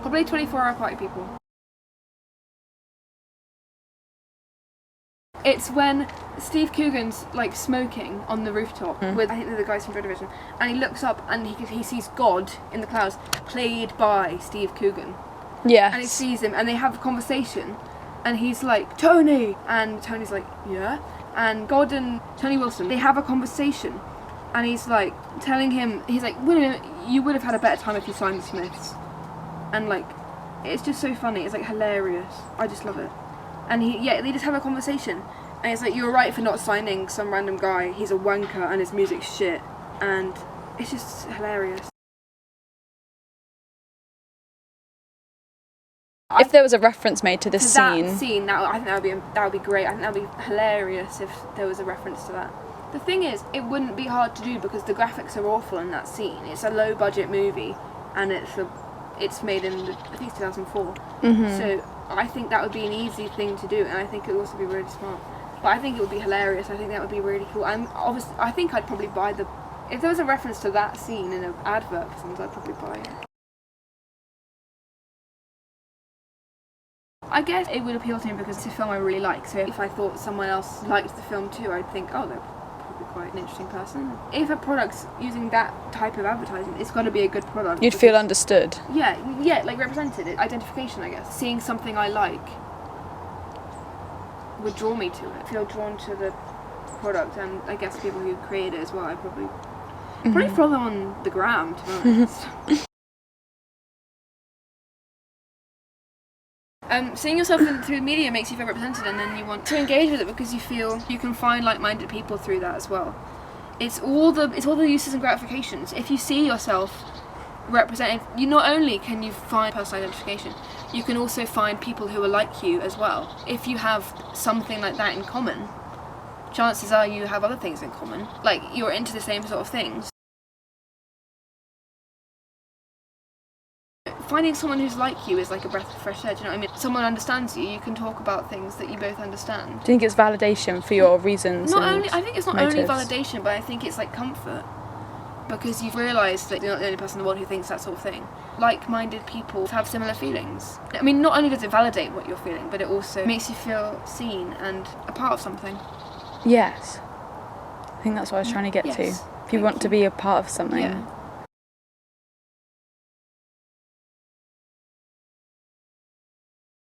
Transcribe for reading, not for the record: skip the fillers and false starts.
Probably 24-hour party people. It's when Steve Coogan's like smoking on the rooftop with, I think they're the guys from Joy Division, and he looks up and he sees God in the clouds, played by Steve Coogan. Yes. And he sees him and they have a conversation and he's like, Tony! And Tony's like, yeah? And God and Tony Wilson, they have a conversation and he's like telling him, he's like, wait a minute, you would have had a better time if you signed the Smiths. And like, it's just so funny, it's like hilarious. I just love it. And they just have a conversation. And it's like, you're right for not signing some random guy. He's a wanker and his music's shit. And it's just hilarious. If there was a reference made to this scene... That scene, I think that would be great. I think that would be hilarious if there was a reference to that. The thing is, it wouldn't be hard to do because the graphics are awful in that scene. It's a low-budget movie. And it's made in, I think it's 2004. So I think that would be an easy thing to do, and I think it would also be really smart. But I think it would be hilarious. I think that would be really cool. I think I'd probably buy if there was a reference to that scene in an advert for something, I'd probably buy it. I guess it would appeal to me because it's a film I really like. So if I thought someone else liked the film too, I'd think, oh, they're probably quite an interesting person. If a product's using that type of advertising, it's got to be a good product. You'd feel understood. Yeah, like represented. Identification, I guess. Seeing something I like would draw me to it. Feel drawn to the product, and I guess people who create it as well. I probably follow them on the gram, to be honest. Seeing yourself through media makes you feel represented, and then you want to engage with it because you feel you can find like-minded people through that as well. It's all the uses and gratifications. If you see yourself represented, you not only can you find personal identification, you can also find people who are like you as well. If you have something like that in common, chances are you have other things in common. Like, you're into the same sort of things. Finding someone who's like you is like a breath of fresh air, do you know what I mean? Someone understands you, you can talk about things that you both understand. Do you think it's validation for your reasons? I think it's not motives? only validation, but I think it's like comfort. Because you've realised that you're not the only person in the world who thinks that sort of thing. Like-minded people have similar feelings. I mean, not only does it validate what you're feeling, but it also makes you feel seen and a part of something. Yes. I think that's what I was trying to get to. If you want to be a part of something. Yeah.